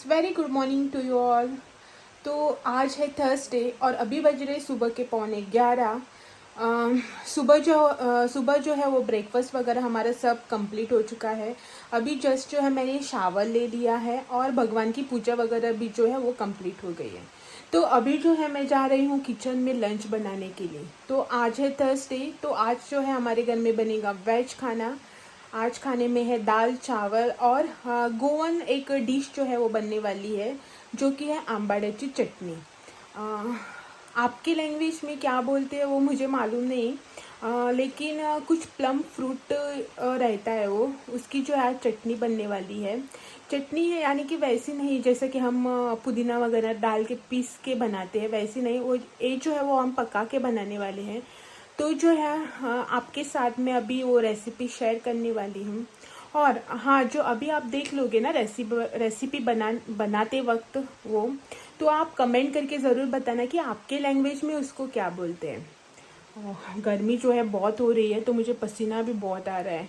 Very good morning to you all. तो आज है थर्सडे और अभी बज रहे सुबह के 11:15। सुबह जो है वो ब्रेकफास्ट वगैरह हमारा सब कंप्लीट हो चुका है। अभी जस्ट जो है मैंने शावर ले लिया है और भगवान की पूजा वगैरह भी जो है वो कंप्लीट हो गई है। तो अभी जो है मैं जा रही हूँ किचन में लंच बनाने के लिए। तो आज है थर्सडे, तो आज जो है हमारे घर में बनेगा वेज खाना। आज खाने में है दाल चावल और गोवन एक डिश जो है वो बनने वाली है जो कि है आंबाड्याची चटनी। आपके लैंग्वेज में क्या बोलते हैं वो मुझे मालूम नहीं, लेकिन कुछ प्लम फ्रूट रहता है वो, उसकी जो है चटनी बनने वाली है। चटनी है यानी कि वैसी नहीं जैसे कि हम पुदीना वगैरह डाल के पीस के बनाते हैं, वैसी नहीं। वो ये जो है वो हम पका के बनाने वाले हैं। तो जो है आपके साथ में अभी वो रेसिपी शेयर करने वाली हूँ। और हाँ, जो अभी आप देख लोगे ना रेसिपी बनाते वक्त वो, तो आप कमेंट करके ज़रूर बताना कि आपके लैंग्वेज में उसको क्या बोलते हैं। गर्मी जो है बहुत हो रही है तो मुझे पसीना भी बहुत आ रहा है।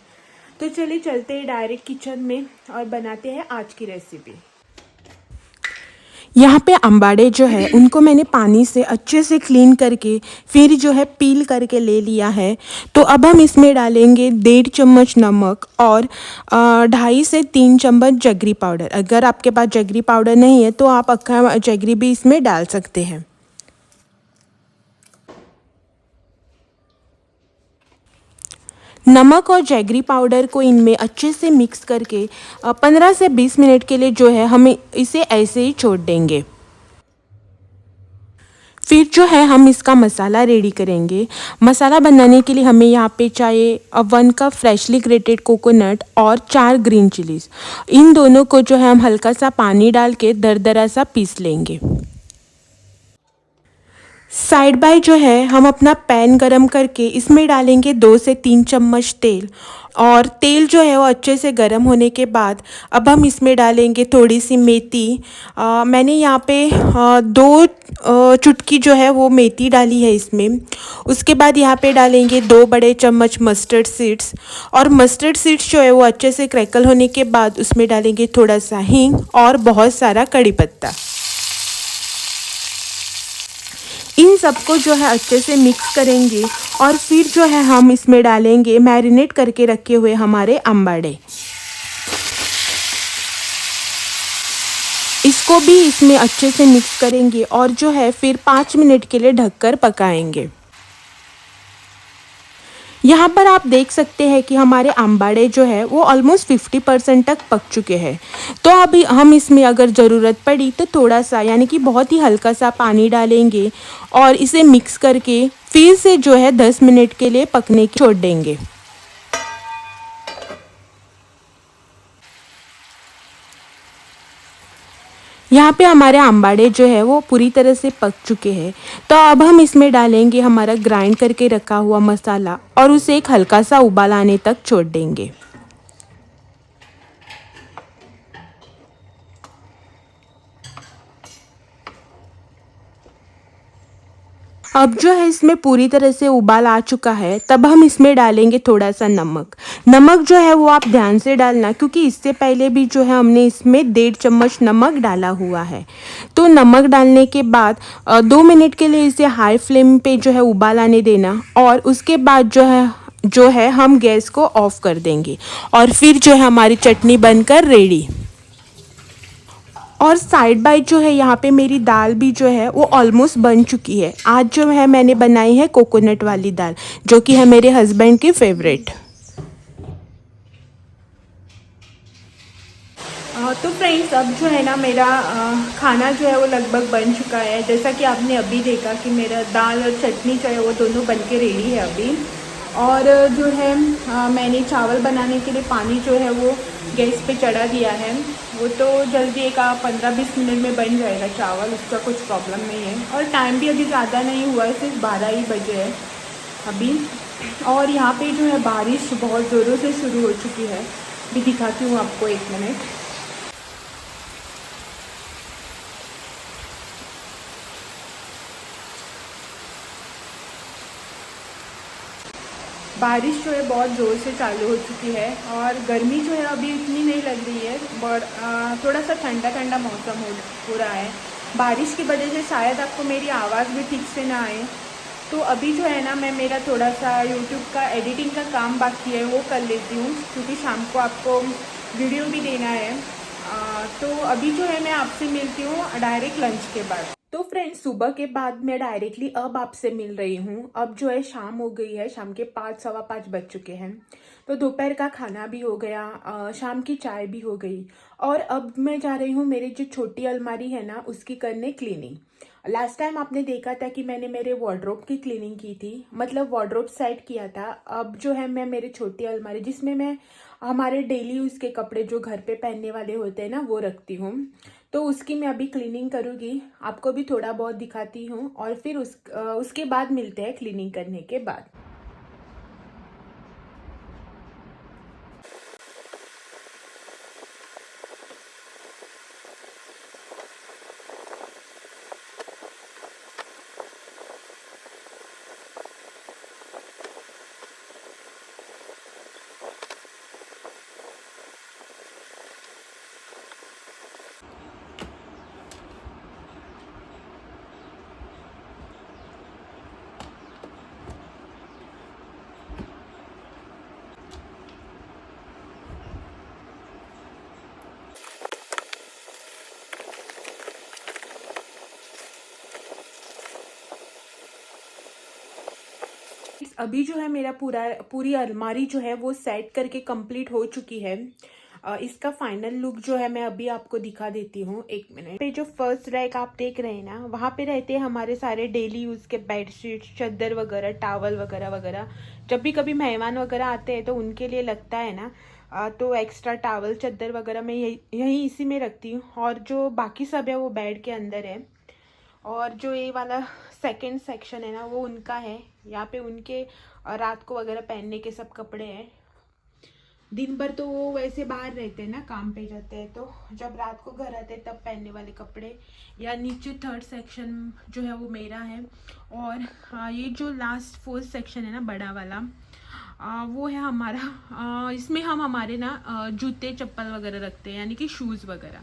तो चलिए चलते हैं डायरेक्ट किचन में और बनाते हैं आज की रेसिपी। यहाँ पे आंबाड़े जो है उनको मैंने पानी से अच्छे से क्लीन करके फिर जो है पील करके ले लिया है। तो अब हम इसमें डालेंगे 1.5 चम्मच नमक और 2.5 से 3 चम्मच जगरी पाउडर। अगर आपके पास जगरी पाउडर नहीं है तो आप अक्खा जगरी भी इसमें डाल सकते हैं। नमक और जैगरी पाउडर को इनमें अच्छे से मिक्स करके 15 से 20 मिनट के लिए जो है हमें इसे ऐसे ही छोड़ देंगे। फिर जो है हम इसका मसाला रेडी करेंगे। मसाला बनाने के लिए हमें यहाँ पे चाहिए 1 कप फ्रेशली ग्रेटेड कोकोनट और 4 ग्रीन चिलीज़। इन दोनों को जो है हम हल्का सा पानी डाल के दरदरा सा पीस लेंगे। साइड बाय जो है हम अपना पैन गरम करके इसमें डालेंगे 2 से 3 चम्मच तेल। और तेल जो है वो अच्छे से गरम होने के बाद अब हम इसमें डालेंगे थोड़ी सी मेथी। मैंने यहाँ पे 2 चुटकी जो है वो मेथी डाली है इसमें। उसके बाद यहाँ पे डालेंगे 2 बड़े चम्मच मस्टर्ड सीड्स। और मस्टर्ड सीड्स जो है वो अच्छे से क्रैकल होने के बाद उसमें डालेंगे थोड़ा सा हींग और बहुत सारा कड़ी पत्ता। इन सबको जो है अच्छे से मिक्स करेंगे और फिर जो है हम इसमें डालेंगे मैरिनेट करके रखे हुए हमारे आंबाड़े। इसको भी इसमें अच्छे से मिक्स करेंगे और जो है फिर 5 मिनट के लिए ढककर पकाएंगे। यहाँ पर आप देख सकते हैं कि हमारे आंबाड़े जो है वो ऑलमोस्ट 50% तक पक चुके हैं। तो अभी हम इसमें अगर ज़रूरत पड़ी तो थोड़ा सा यानी कि बहुत ही हल्का सा पानी डालेंगे और इसे मिक्स करके फिर से जो है 10 मिनट के लिए पकने छोड़ देंगे। यहाँ पे हमारे आंबाड़े जो है वो पूरी तरह से पक चुके हैं। तो अब हम इसमें डालेंगे हमारा ग्राइंड करके रखा हुआ मसाला और उसे एक हल्का सा उबाल आने तक छोड़ देंगे। अब जो है इसमें पूरी तरह से उबाल आ चुका है। तब हम इसमें डालेंगे थोड़ा सा नमक। नमक जो है वो आप ध्यान से डालना क्योंकि इससे पहले भी जो है हमने इसमें 1.5 चम्मच नमक डाला हुआ है। तो नमक डालने के बाद 2 मिनट के लिए इसे हाई फ्लेम पे जो है उबाल आने देना और उसके बाद जो है हम गैस को ऑफ कर देंगे और फिर जो है हमारी चटनी बनकर रेडी। और साइड बाय जो है यहाँ पे मेरी दाल भी जो है वो ऑलमोस्ट बन चुकी है। आज जो है मैंने बनाई है कोकोनट वाली दाल जो कि है मेरे हस्बैंड की फेवरेट। तो फ्रेंड्स, अब जो है ना मेरा खाना जो है वो लगभग बन चुका है। जैसा कि आपने अभी देखा कि मेरा दाल और चटनी जो है वो दोनों बन के रेडी है अभी। और जो है मैंने चावल बनाने के लिए पानी जो है वो गैस पे चढ़ा दिया है। वो तो जल्दी एक 15-20 मिनट में बन जाएगा चावल, उसका कुछ प्रॉब्लम नहीं है। और टाइम भी अभी ज़्यादा नहीं हुआ है, सिर्फ 12 ही बजे है अभी। और यहाँ पे जो है बारिश बहुत ज़ोरों से शुरू हो चुकी है। भी दिखाती हूँ आपको, 1 मिनट। बारिश जो है बहुत ज़ोर से चालू हो चुकी है और गर्मी जो है अभी इतनी नहीं लग रही है, बट थोड़ा सा ठंडा ठंडा मौसम हो रहा है। बारिश की वजह से शायद आपको मेरी आवाज़ भी ठीक से ना आए। तो अभी जो है ना, मैं मेरा थोड़ा सा यूट्यूब का एडिटिंग का काम बाकी है वो कर लेती हूँ, क्योंकि शाम को आपको वीडियो भी देना है। तो अभी जो है मैं आपसे मिलती हूँ डायरेक्ट लंच के बाद। तो फ्रेंड्स, सुबह के बाद मैं डायरेक्टली अब आपसे मिल रही हूँ। अब जो है शाम हो गई है, शाम के 5 सवा 5 बज चुके हैं। तो दोपहर का खाना भी हो गया, शाम की चाय भी हो गई। और अब मैं जा रही हूँ मेरी जो छोटी अलमारी है ना, उसकी करने क्लीनिंग। लास्ट टाइम आपने देखा था कि मैंने मेरे वार्डरोब की क्लीनिंग की थी, मतलब वार्डरोब सेट किया था। अब जो है मैं मेरी छोटी अलमारी, जिसमें मैं हमारे डेली यूज़ के कपड़े जो घर पे पहनने वाले होते हैं ना, वो रखती हूँ। तो उसकी मैं अभी क्लीनिंग करूँगी, आपको भी थोड़ा बहुत दिखाती हूँ और फिर उसके बाद मिलते हैं क्लीनिंग करने के बाद। अभी जो है मेरा पूरी अलमारी जो है वो सेट करके कंप्लीट हो चुकी है। इसका फाइनल लुक जो है मैं अभी आपको दिखा देती हूँ, 1 मिनट। पे जो फर्स्ट रैक आप देख रहे हैं ना, वहाँ पे रहते हैं हमारे सारे डेली यूज़ के बेडशीट, चादर वगैरह, टावल वगैरह वगैरह। जब भी कभी मेहमान वगैरह आते हैं तो उनके लिए लगता है ना, तो एक्स्ट्रा टावल चादर वगैरह मैं यही इसी में रखती हूँ। और जो बाकी सब है वो बेड के अंदर है। और जो ये वाला सेकंड सेक्शन है ना, वो उनका है। यहाँ पे उनके रात को वगैरह पहनने के सब कपड़े हैं। दिन भर तो वो वैसे बाहर रहते हैं ना, काम पे जाते हैं, तो जब रात को घर आते हैं तब पहनने वाले कपड़े। या नीचे थर्ड सेक्शन जो है वो मेरा है। और ये जो लास्ट फोर्थ सेक्शन है ना, बड़ा वाला, वो है हमारा। इसमें हम हमारे ना जूते चप्पल वगैरह रखते हैं, यानी कि शूज़ वगैरह।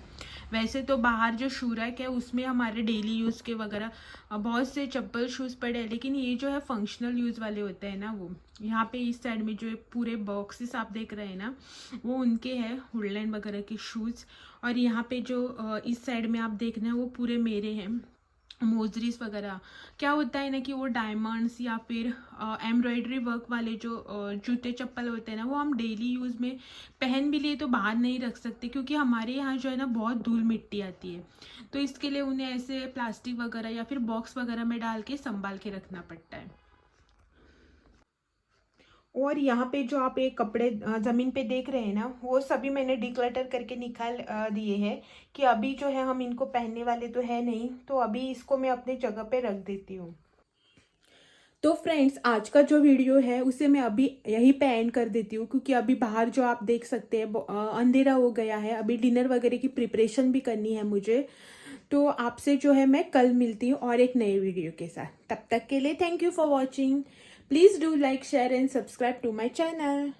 वैसे तो बाहर जो शू रैक है उसमें हमारे डेली यूज़ के वगैरह बहुत से चप्पल शूज़ पड़े हैं, लेकिन ये जो है फंक्शनल यूज़ वाले होते हैं ना, वो यहाँ पे इस साइड में जो पूरे बॉक्सेस आप देख रहे हैं ना, वो उनके हैं, वुडलैंड वगैरह के शूज़। और यहाँ पे जो इस साइड में आप देख रहे हैं वो पूरे मेरे हैं, मोजरीज वगैरह। क्या होता है ना कि वो डायमंड्स या फिर एम्ब्रॉयडरी वर्क वाले जो जूते चप्पल होते हैं ना, वो हम डेली यूज़ में पहन भी लिए तो बाहर नहीं रख सकते, क्योंकि हमारे यहाँ जो है ना बहुत धूल मिट्टी आती है। तो इसके लिए उन्हें ऐसे प्लास्टिक वगैरह या फिर बॉक्स वगैरह में डाल के संभाल के रखना पड़ता है। और यहाँ पे जो आप एक कपड़े ज़मीन पे देख रहे हैं ना, वो सभी मैंने डिक्लटर करके निकाल दिए हैं, कि अभी जो है हम इनको पहनने वाले तो है नहीं, तो अभी इसको मैं अपनी जगह पे रख देती हूँ। तो फ्रेंड्स, आज का जो वीडियो है उसे मैं अभी यहीं पे एंड कर देती हूँ, क्योंकि अभी बाहर जो आप देख सकते हैं अंधेरा हो गया है। अभी डिनर वगैरह की प्रिपरेशन भी करनी है मुझे। तो आपसे जो है मैं कल मिलती हूँ और एक नए वीडियो के साथ। तब तक के लिए thank you for watching. Please do like, share and subscribe to my channel.